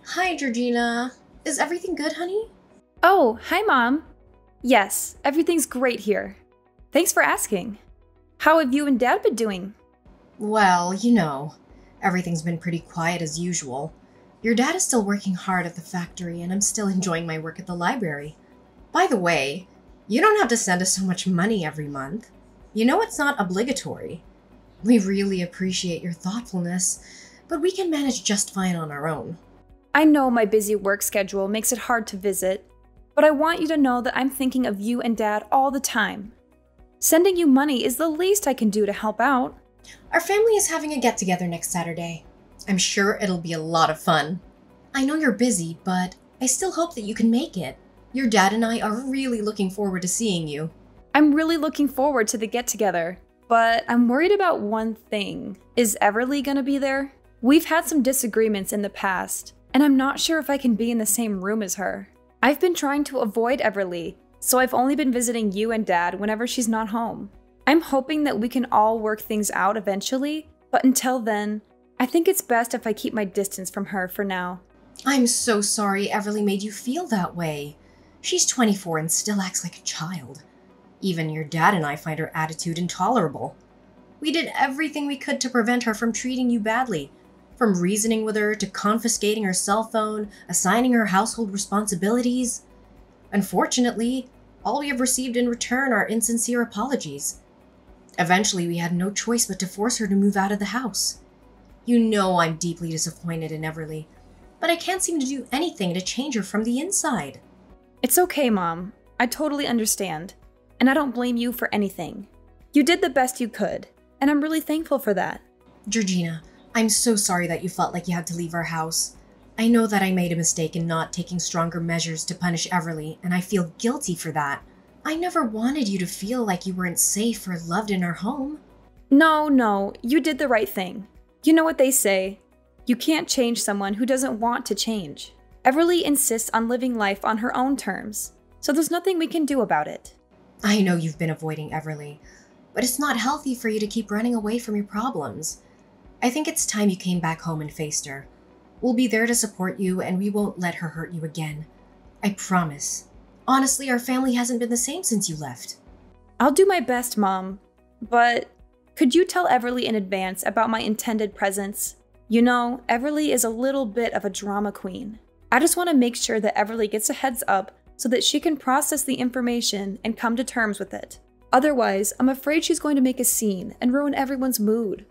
Hi, Georgina. Is everything good, honey? Oh, hi, Mom. Yes, everything's great here. Thanks for asking. How have you and Dad been doing? Well, everything's been pretty quiet as usual. Your dad is still working hard at the factory, and I'm still enjoying my work at the library. By the way, you don't have to send us so much money every month. You know it's not obligatory. We really appreciate your thoughtfulness, but we can manage just fine on our own. I know my busy work schedule makes it hard to visit, but I want you to know that I'm thinking of you and Dad all the time. Sending you money is the least I can do to help out. Our family is having a get-together next Saturday. I'm sure it'll be a lot of fun. I know you're busy, but I still hope that you can make it. Your dad and I are really looking forward to seeing you. I'm really looking forward to the get-together, but I'm worried about one thing. Is Everly gonna be there? We've had some disagreements in the past, and I'm not sure if I can be in the same room as her. I've been trying to avoid Everly, so I've only been visiting you and Dad whenever she's not home. I'm hoping that we can all work things out eventually, but until then, I think it's best if I keep my distance from her for now. I'm so sorry Everly made you feel that way. She's 24 and still acts like a child. Even your dad and I find her attitude intolerable. We did everything we could to prevent her from treating you badly. From reasoning with her to confiscating her cell phone, assigning her household responsibilities. Unfortunately, all we have received in return are insincere apologies. Eventually, we had no choice but to force her to move out of the house. You know I'm deeply disappointed in Everly, but I can't seem to do anything to change her from the inside. It's okay, Mom. I totally understand, and I don't blame you for anything. You did the best you could, and I'm really thankful for that. Georgina, I'm so sorry that you felt like you had to leave our house. I know that I made a mistake in not taking stronger measures to punish Everly, and I feel guilty for that. I never wanted you to feel like you weren't safe or loved in our home. No, you did the right thing. You know what they say. You can't change someone who doesn't want to change. Everly insists on living life on her own terms, so there's nothing we can do about it. I know you've been avoiding Everly, but it's not healthy for you to keep running away from your problems. I think it's time you came back home and faced her. We'll be there to support you, and we won't let her hurt you again. I promise. Honestly, our family hasn't been the same since you left. I'll do my best, Mom, but could you tell Everly in advance about my intended presence? You know, Everly is a little bit of a drama queen. I just want to make sure that Everly gets a heads up so that she can process the information and come to terms with it. Otherwise, I'm afraid she's going to make a scene and ruin everyone's mood.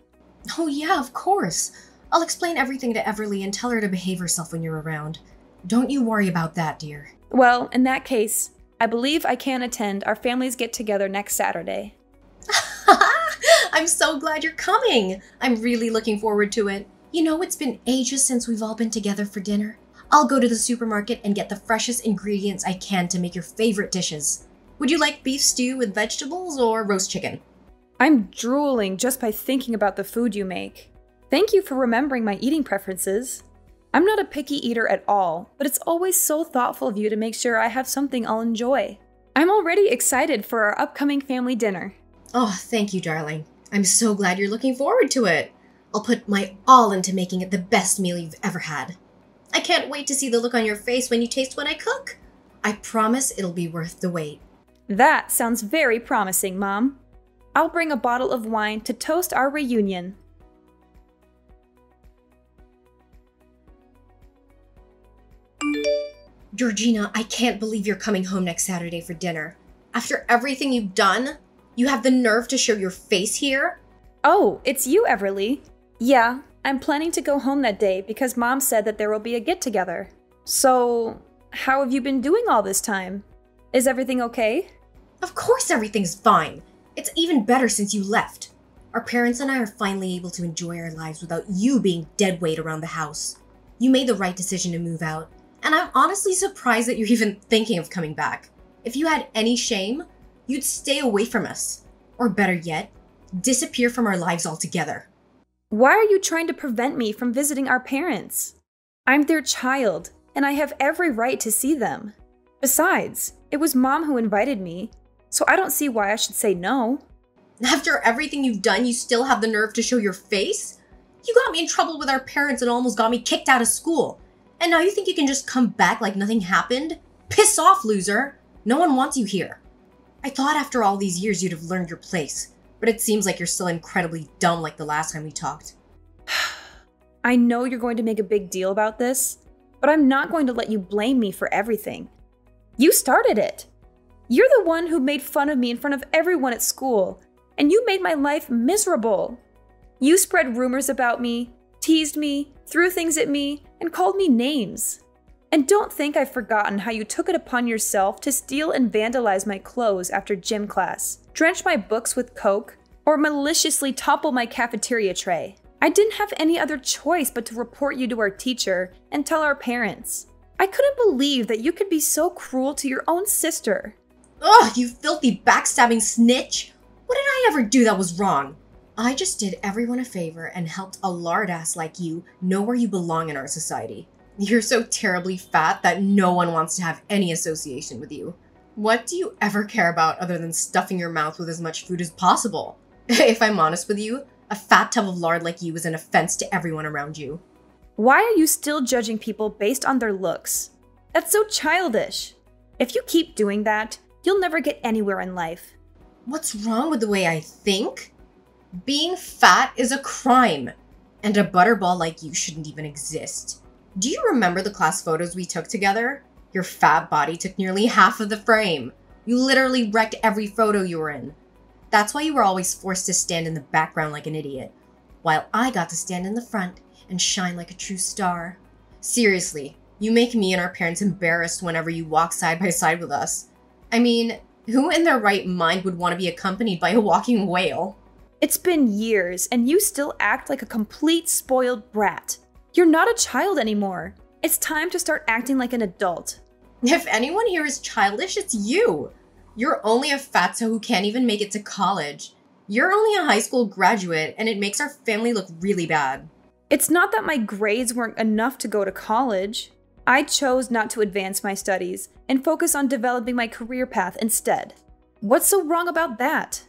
Oh yeah, of course. I'll explain everything to Everly and tell her to behave herself when you're around. Don't you worry about that, dear. Well, in that case, I believe I can attend our families get-together next Saturday. I'm so glad you're coming. I'm really looking forward to it. You know, it's been ages since we've all been together for dinner. I'll go to the supermarket and get the freshest ingredients I can to make your favorite dishes. Would you like beef stew with vegetables or roast chicken? I'm drooling just by thinking about the food you make. Thank you for remembering my eating preferences. I'm not a picky eater at all, but it's always so thoughtful of you to make sure I have something I'll enjoy. I'm already excited for our upcoming family dinner. Oh, thank you, darling. I'm so glad you're looking forward to it. I'll put my all into making it the best meal you've ever had. I can't wait to see the look on your face when you taste what I cook. I promise it'll be worth the wait. That sounds very promising, Mom. I'll bring a bottle of wine to toast our reunion. Georgina, I can't believe you're coming home next Saturday for dinner. After everything you've done, you have the nerve to show your face here? Oh, it's you, Everly. Yeah, I'm planning to go home that day because Mom said that there will be a get-together. So, how have you been doing all this time? Is everything okay? Of course everything's fine. It's even better since you left. Our parents and I are finally able to enjoy our lives without you being dead weight around the house. You made the right decision to move out, and I'm honestly surprised that you're even thinking of coming back. If you had any shame, you'd stay away from us. Or better yet, disappear from our lives altogether. Why are you trying to prevent me from visiting our parents? I'm their child, and I have every right to see them. Besides, it was Mom who invited me, so I don't see why I should say no. After everything you've done, you still have the nerve to show your face? You got me in trouble with our parents and almost got me kicked out of school. And now you think you can just come back like nothing happened? Piss off, loser! No one wants you here. I thought after all these years you'd have learned your place, but it seems like you're still incredibly dumb like the last time we talked. I know you're going to make a big deal about this, but I'm not going to let you blame me for everything. You started it. You're the one who made fun of me in front of everyone at school, and you made my life miserable. You spread rumors about me, teased me, threw things at me, and called me names. And don't think I've forgotten how you took it upon yourself to steal and vandalize my clothes after gym class, drench my books with Coke, or maliciously topple my cafeteria tray. I didn't have any other choice but to report you to our teacher and tell our parents. I couldn't believe that you could be so cruel to your own sister. Ugh, you filthy backstabbing snitch! What did I ever do that was wrong? I just did everyone a favor and helped a lard ass like you know where you belong in our society. You're so terribly fat that no one wants to have any association with you. What do you ever care about other than stuffing your mouth with as much food as possible? If I'm honest with you, a fat tub of lard like you is an offense to everyone around you. Why are you still judging people based on their looks? That's so childish. If you keep doing that, you'll never get anywhere in life. What's wrong with the way I think? Being fat is a crime, and a butterball like you shouldn't even exist. Do you remember the class photos we took together? Your fat body took nearly half of the frame. You literally wrecked every photo you were in. That's why you were always forced to stand in the background like an idiot, while I got to stand in the front and shine like a true star. Seriously, you make me and our parents embarrassed whenever you walk side by side with us. I mean, who in their right mind would want to be accompanied by a walking whale? It's been years, and you still act like a complete spoiled brat. You're not a child anymore. It's time to start acting like an adult. If anyone here is childish, it's you. You're only a fatso who can't even make it to college. You're only a high school graduate, and it makes our family look really bad. It's not that my grades weren't enough to go to college. I chose not to advance my studies and focus on developing my career path instead. What's so wrong about that?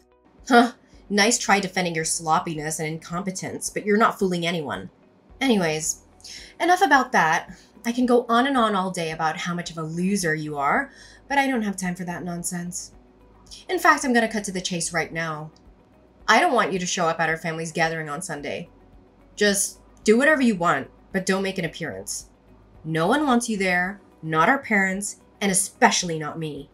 Huh, nice try defending your sloppiness and incompetence, but you're not fooling anyone. Anyways, enough about that. I can go on and on all day about how much of a loser you are, but I don't have time for that nonsense. In fact, I'm gonna cut to the chase right now. I don't want you to show up at our family's gathering on Sunday. Just do whatever you want, but don't make an appearance. No one wants you there, not our parents, and especially not me.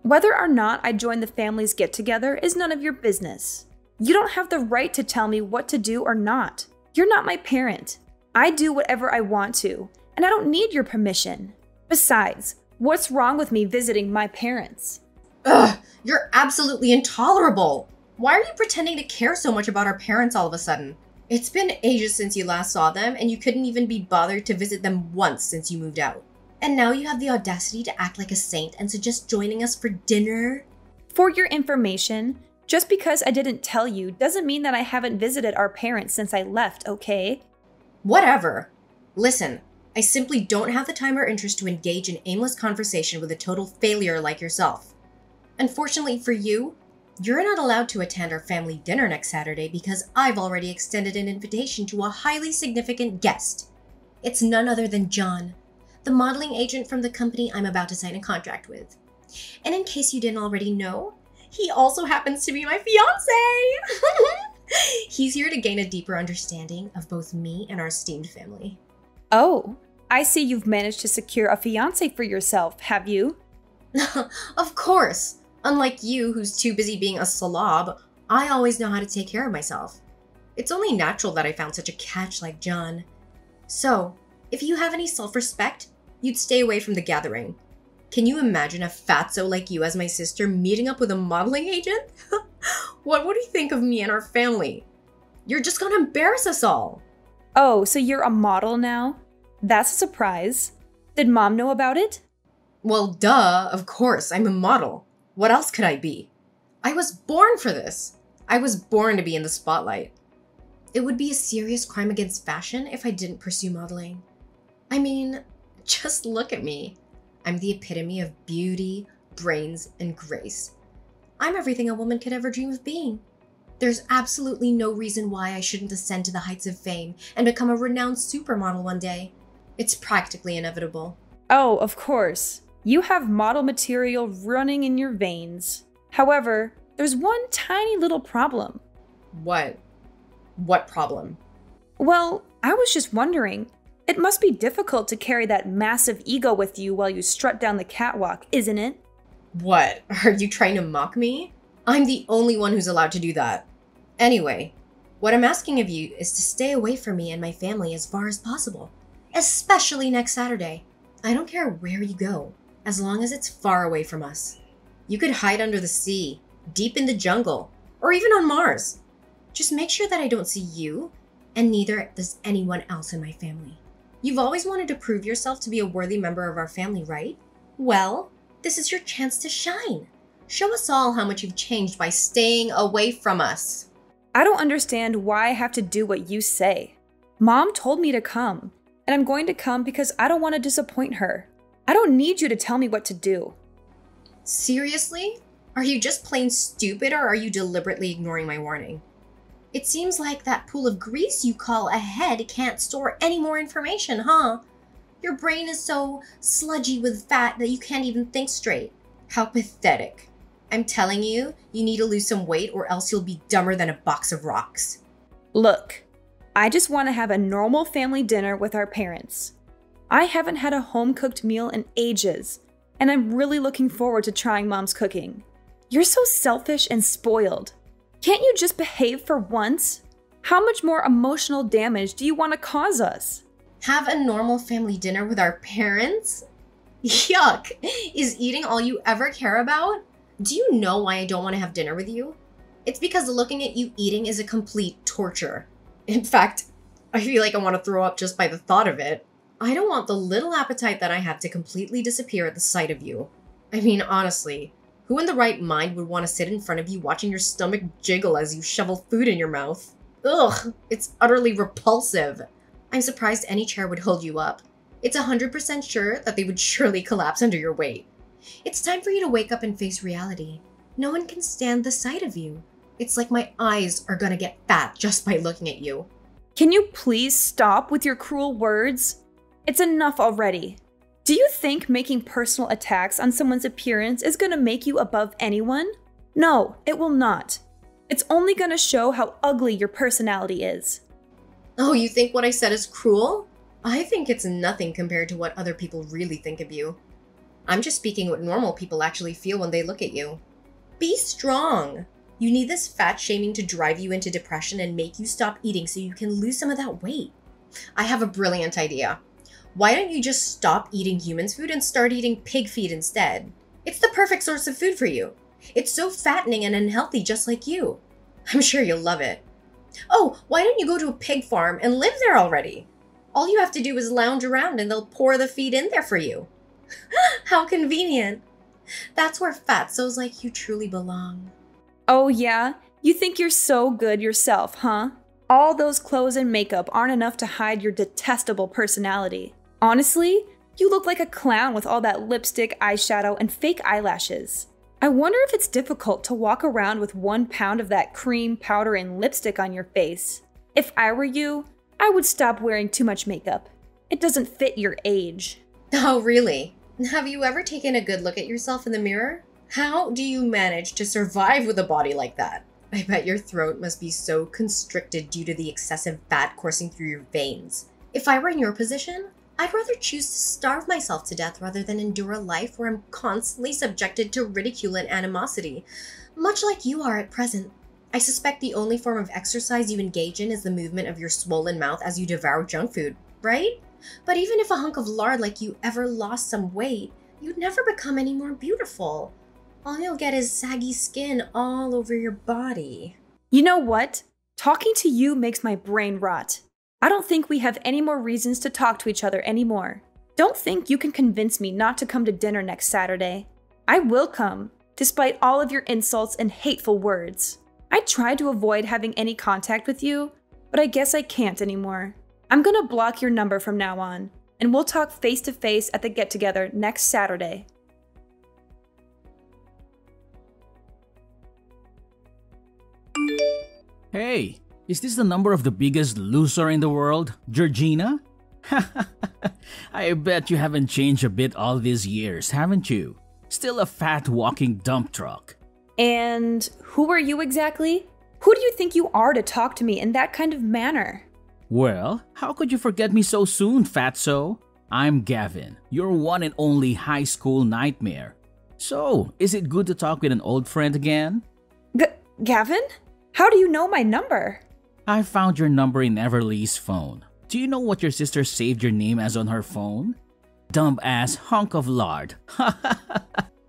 Whether or not I join the family's get-together is none of your business. You don't have the right to tell me what to do or not. You're not my parent. I do whatever I want to, and I don't need your permission. Besides, what's wrong with me visiting my parents? Ugh, you're absolutely intolerable. Why are you pretending to care so much about our parents all of a sudden? It's been ages since you last saw them, and you couldn't even be bothered to visit them once since you moved out. And now you have the audacity to act like a saint and suggest joining us for dinner? For your information, just because I didn't tell you doesn't mean that I haven't visited our parents since I left, okay? Whatever. Listen, I simply don't have the time or interest to engage in aimless conversation with a total failure like yourself. Unfortunately for you, you're not allowed to attend our family dinner next Saturday because I've already extended an invitation to a highly significant guest. It's none other than John, the modeling agent from the company I'm about to sign a contract with. And in case you didn't already know, he also happens to be my fiancé! He's here to gain a deeper understanding of both me and our esteemed family. Oh, I see you've managed to secure a fiancé for yourself, have you? Of course! Unlike you, who's too busy being a slob, I always know how to take care of myself. It's only natural that I found such a catch like John. So, if you have any self-respect, you'd stay away from the gathering. Can you imagine a fatso like you as my sister meeting up with a modeling agent? What would he think of me and our family? You're just gonna embarrass us all. Oh, so you're a model now? That's a surprise. Did Mom know about it? Well, duh, of course, I'm a model. What else could I be? I was born for this. I was born to be in the spotlight. It would be a serious crime against fashion if I didn't pursue modeling. I mean, just look at me. I'm the epitome of beauty, brains, and grace. I'm everything a woman could ever dream of being. There's absolutely no reason why I shouldn't ascend to the heights of fame and become a renowned supermodel one day. It's practically inevitable. Oh, of course. You have model material running in your veins. However, there's one tiny little problem. What? What problem? Well, I was just wondering. It must be difficult to carry that massive ego with you while you strut down the catwalk, isn't it? What? Are you trying to mock me? I'm the only one who's allowed to do that. Anyway, what I'm asking of you is to stay away from me and my family as far as possible. Especially next Saturday. I don't care where you go, as long as it's far away from us. You could hide under the sea, deep in the jungle, or even on Mars. Just make sure that I don't see you, and neither does anyone else in my family. You've always wanted to prove yourself to be a worthy member of our family, right? Well, this is your chance to shine. Show us all how much you've changed by staying away from us. I don't understand why I have to do what you say. Mom told me to come, and I'm going to come because I don't want to disappoint her. I don't need you to tell me what to do. Seriously? Are you just plain stupid, or are you deliberately ignoring my warning? It seems like that pool of grease you call a head can't store any more information, huh? Your brain is so sludgy with fat that you can't even think straight. How pathetic. I'm telling you, you need to lose some weight or else you'll be dumber than a box of rocks. Look, I just want to have a normal family dinner with our parents. I haven't had a home-cooked meal in ages, and I'm really looking forward to trying Mom's cooking. You're so selfish and spoiled. Can't you just behave for once? How much more emotional damage do you want to cause us? Have a normal family dinner with our parents? Yuck! Is eating all you ever care about? Do you know why I don't want to have dinner with you? It's because looking at you eating is a complete torture. In fact, I feel like I want to throw up just by the thought of it. I don't want the little appetite that I have to completely disappear at the sight of you. I mean, honestly, who in the right mind would want to sit in front of you watching your stomach jiggle as you shovel food in your mouth? Ugh, it's utterly repulsive. I'm surprised any chair would hold you up. It's 100% sure that they would surely collapse under your weight. It's time for you to wake up and face reality. No one can stand the sight of you. It's like my eyes are gonna get fat just by looking at you. Can you please stop with your cruel words? It's enough already. Do you think making personal attacks on someone's appearance is gonna make you above anyone? No, it will not. It's only gonna show how ugly your personality is. Oh, you think what I said is cruel? I think it's nothing compared to what other people really think of you. I'm just speaking what normal people actually feel when they look at you. Be strong. You need this fat shaming to drive you into depression and make you stop eating so you can lose some of that weight. I have a brilliant idea. Why don't you just stop eating humans' food and start eating pig feed instead? It's the perfect source of food for you. It's so fattening and unhealthy just like you. I'm sure you'll love it. Oh, why don't you go to a pig farm and live there already? All you have to do is lounge around and they'll pour the feed in there for you. How convenient. That's where fatzos like you truly belong. Oh yeah? You think you're so good yourself, huh? All those clothes and makeup aren't enough to hide your detestable personality. Honestly, you look like a clown with all that lipstick, eyeshadow, and fake eyelashes. I wonder if it's difficult to walk around with 1 pound of that cream, powder, and lipstick on your face. If I were you, I would stop wearing too much makeup. It doesn't fit your age. Oh, really? Have you ever taken a good look at yourself in the mirror? How do you manage to survive with a body like that? I bet your throat must be so constricted due to the excessive fat coursing through your veins. If I were in your position, I'd rather choose to starve myself to death rather than endure a life where I'm constantly subjected to ridicule and animosity, much like you are at present. I suspect the only form of exercise you engage in is the movement of your swollen mouth as you devour junk food, right? But even if a hunk of lard like you ever lost some weight, you'd never become any more beautiful. All you'll get is saggy skin all over your body. You know what? Talking to you makes my brain rot. I don't think we have any more reasons to talk to each other anymore. Don't think you can convince me not to come to dinner next Saturday. I will come, despite all of your insults and hateful words. I tried to avoid having any contact with you, but I guess I can't anymore. I'm gonna block your number from now on, and we'll talk face to face at the get-together next Saturday. Hey, is this the number of the biggest loser in the world, Georgina? I bet you haven't changed a bit all these years, haven't you? Still a fat walking dump truck. And who are you exactly? Who do you think you are to talk to me in that kind of manner? Well, how could you forget me so soon, fatso? I'm Gavin, your one and only high school nightmare. So, is it good to talk with an old friend again? Gavin? How do you know my number? I found your number in Everly's phone. Do you know what your sister saved your name as on her phone? Dumb ass hunk of lard.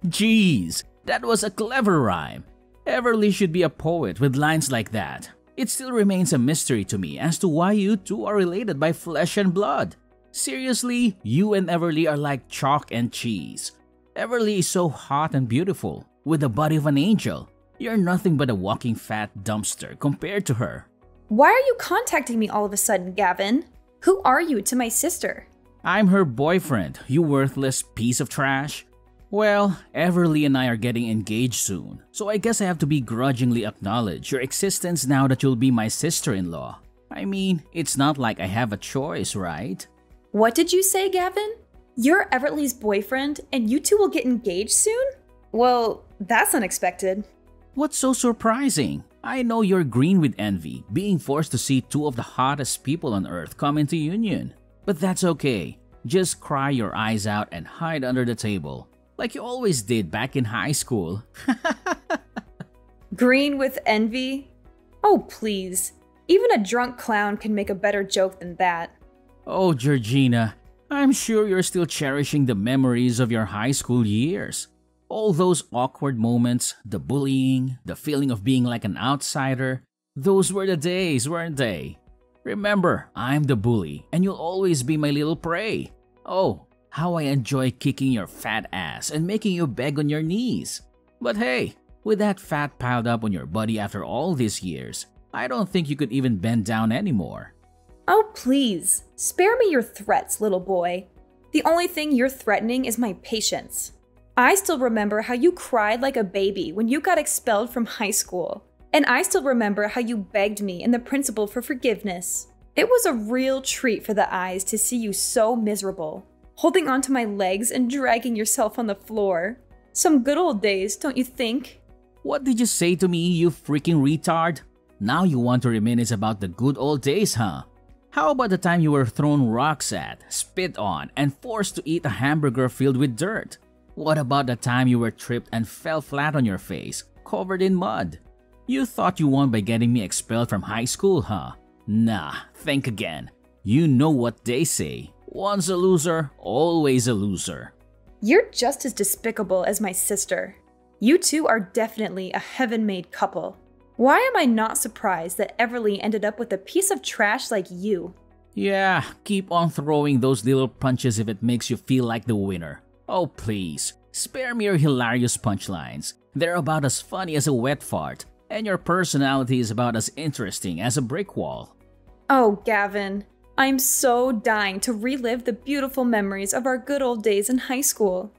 Jeez, that was a clever rhyme. Everly should be a poet with lines like that. It still remains a mystery to me as to why you two are related by flesh and blood. Seriously, you and Everly are like chalk and cheese. Everly is so hot and beautiful, with the body of an angel. You're nothing but a walking fat dumpster compared to her. Why are you contacting me all of a sudden, Gavin? Who are you to my sister? I'm her boyfriend, you worthless piece of trash. Well, Everly and I are getting engaged soon, so I guess I have to begrudgingly acknowledge your existence now that you'll be my sister-in-law. I mean, it's not like I have a choice, right? What did you say, Gavin? You're Everly's boyfriend and you two will get engaged soon? Well, that's unexpected. What's so surprising? I know you're green with envy, being forced to see two of the hottest people on earth come into union. But that's okay. Just cry your eyes out and hide under the table, like you always did back in high school. Green with envy? Oh, please. Even a drunk clown can make a better joke than that. Oh, Georgina, I'm sure you're still cherishing the memories of your high school years. All those awkward moments, the bullying, the feeling of being like an outsider, those were the days, weren't they? Remember, I'm the bully, and you'll always be my little prey. Oh, how I enjoy kicking your fat ass and making you beg on your knees. But hey, with that fat piled up on your body after all these years, I don't think you could even bend down anymore. Oh, please. Spare me your threats, little boy. The only thing you're threatening is my patience. I still remember how you cried like a baby when you got expelled from high school. And I still remember how you begged me and the principal for forgiveness. It was a real treat for the eyes to see you so miserable, holding onto my legs and dragging yourself on the floor. Some good old days, don't you think? What did you say to me, you freaking retard? Now you want to reminisce about the good old days, huh? How about the time you were thrown rocks at, spit on, and forced to eat a hamburger filled with dirt? What about the time you were tripped and fell flat on your face, covered in mud? You thought you won by getting me expelled from high school, huh? Nah, think again. You know what they say. Once a loser, always a loser. You're just as despicable as my sister. You two are definitely a heaven-made couple. Why am I not surprised that Everly ended up with a piece of trash like you? Yeah, keep on throwing those little punches if it makes you feel like the winner. Oh please, spare me your hilarious punchlines. They're about as funny as a wet fart, and your personality is about as interesting as a brick wall. Oh, Gavin, I'm so dying to relive the beautiful memories of our good old days in high school.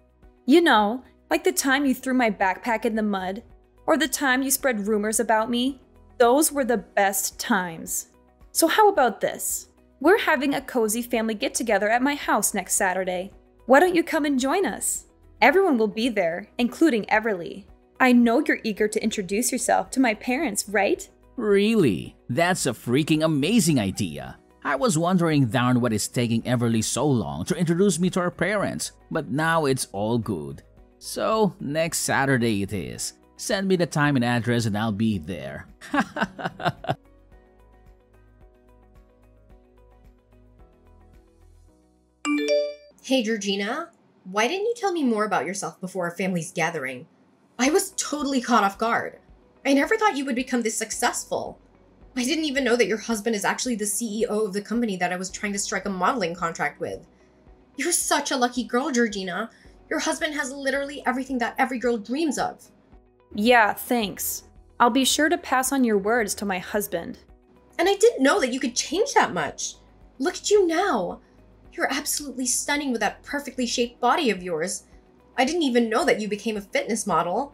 You know, like the time you threw my backpack in the mud, or the time you spread rumors about me. Those were the best times. So how about this? We're having a cozy family get-together at my house next Saturday. Why don't you come and join us? Everyone will be there, including Everly. I know you're eager to introduce yourself to my parents, right? Really? That's a freaking amazing idea. I was wondering darn what is taking Everly so long to introduce me to her parents, but now it's all good. So, next Saturday it is. Send me the time and address and I'll be there. Hey, Georgina, why didn't you tell me more about yourself before our family's gathering? I was totally caught off guard. I never thought you would become this successful. I didn't even know that your husband is actually the CEO of the company that I was trying to strike a modeling contract with. You're such a lucky girl, Georgina. Your husband has literally everything that every girl dreams of. Yeah, thanks. I'll be sure to pass on your words to my husband. And I didn't know that you could change that much. Look at you now. You're absolutely stunning with that perfectly shaped body of yours. I didn't even know that you became a fitness model.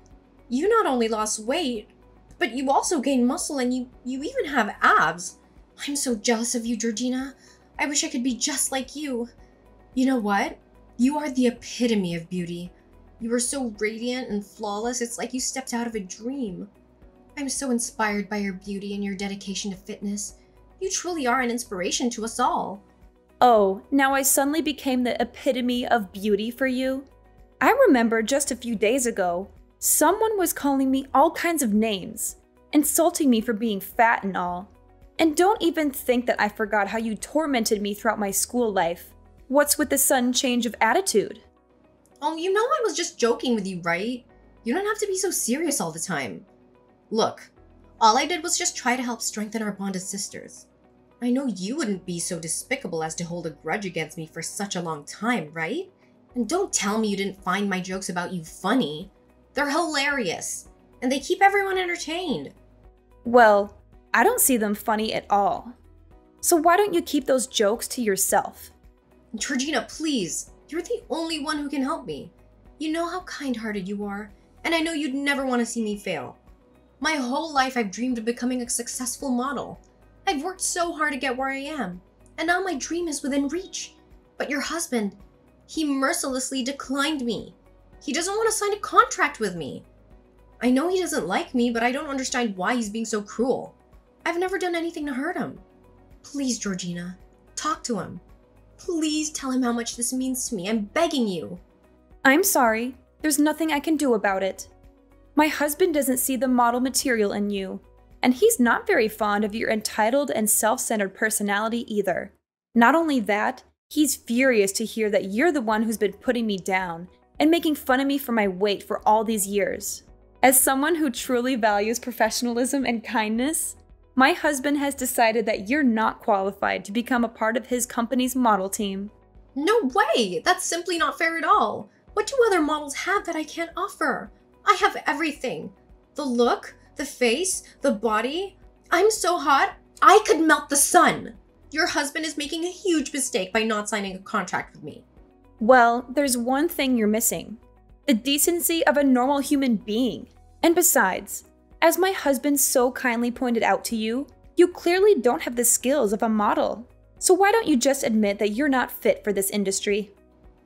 You not only lost weight, but you also gained muscle and you even have abs. I'm so jealous of you, Georgina. I wish I could be just like you. You know what? You are the epitome of beauty. You are so radiant and flawless, it's like you stepped out of a dream. I'm so inspired by your beauty and your dedication to fitness. You truly are an inspiration to us all. Oh, now I suddenly became the epitome of beauty for you? I remember just a few days ago, someone was calling me all kinds of names, insulting me for being fat and all. And don't even think that I forgot how you tormented me throughout my school life. What's with the sudden change of attitude? Oh, you know I was just joking with you, right? You don't have to be so serious all the time. Look, all I did was just try to help strengthen our bond as sisters. I know you wouldn't be so despicable as to hold a grudge against me for such a long time, right? And don't tell me you didn't find my jokes about you funny. They're hilarious, and they keep everyone entertained. Well, I don't see them funny at all. So why don't you keep those jokes to yourself? Georgina, please. You're the only one who can help me. You know how kind-hearted you are, and I know you'd never want to see me fail. My whole life I've dreamed of becoming a successful model. I've worked so hard to get where I am, and now my dream is within reach. But your husband, he mercilessly declined me. He doesn't want to sign a contract with me. I know he doesn't like me, but I don't understand why he's being so cruel. I've never done anything to hurt him. Please, Georgina, talk to him. Please tell him how much this means to me. I'm begging you. I'm sorry. There's nothing I can do about it. My husband doesn't see the model material in you, and he's not very fond of your entitled and self-centered personality either. Not only that, he's furious to hear that you're the one who's been putting me down and making fun of me for my weight for all these years. As someone who truly values professionalism and kindness, my husband has decided that you're not qualified to become a part of his company's model team. No way! That's simply not fair at all. What do other models have that I can't offer? I have everything. The look, the face, the body. I'm so hot, I could melt the sun. Your husband is making a huge mistake by not signing a contract with me. Well, there's one thing you're missing. The decency of a normal human being. And besides, as my husband so kindly pointed out to you, you clearly don't have the skills of a model. So why don't you just admit that you're not fit for this industry?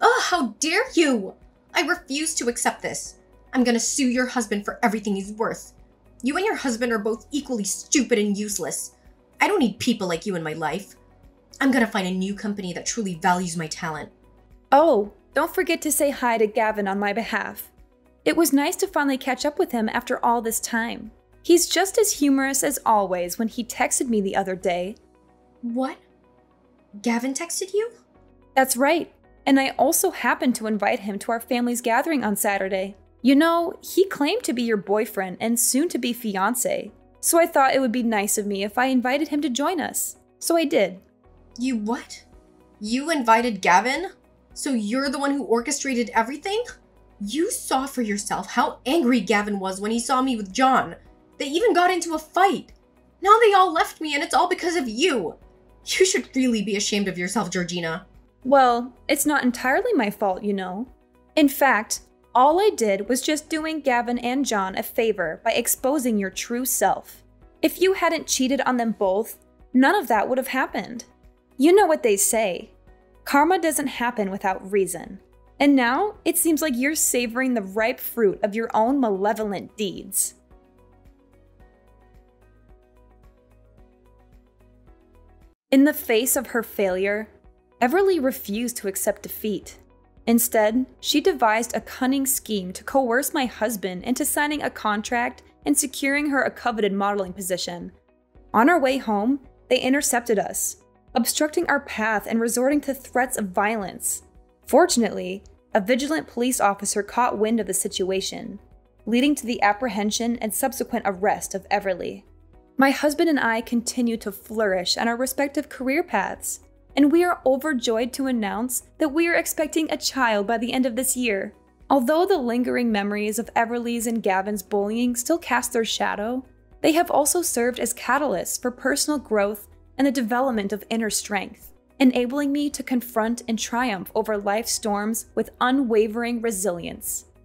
Ugh, how dare you! I refuse to accept this. I'm gonna sue your husband for everything he's worth. You and your husband are both equally stupid and useless. I don't need people like you in my life. I'm gonna find a new company that truly values my talent. Oh, don't forget to say hi to Gavin on my behalf. It was nice to finally catch up with him after all this time. He's just as humorous as always when he texted me the other day. What? Gavin texted you? That's right, and I also happened to invite him to our family's gathering on Saturday. You know, he claimed to be your boyfriend and soon to be fiancé, so I thought it would be nice of me if I invited him to join us. So I did. You what? You invited Gavin? So you're the one who orchestrated everything? You saw for yourself how angry Gavin was when he saw me with John. They even got into a fight. Now they all left me and it's all because of you. You should really be ashamed of yourself, Georgina. Well, it's not entirely my fault, you know. In fact, all I did was just doing Gavin and John a favor by exposing your true self. If you hadn't cheated on them both, none of that would have happened. You know what they say. Karma doesn't happen without reason. And now, it seems like you're savoring the ripe fruit of your own malevolent deeds. In the face of her failure, Everly refused to accept defeat. Instead, she devised a cunning scheme to coerce my husband into signing a contract and securing her a coveted modeling position. On our way home, they intercepted us, obstructing our path and resorting to threats of violence. Fortunately, a vigilant police officer caught wind of the situation, leading to the apprehension and subsequent arrest of Everly. My husband and I continue to flourish on our respective career paths, and we are overjoyed to announce that we are expecting a child by the end of this year. Although the lingering memories of Everly's and Gavin's bullying still cast their shadow, they have also served as catalysts for personal growth and the development of inner strength, enabling me to confront and triumph over life's storms with unwavering resilience.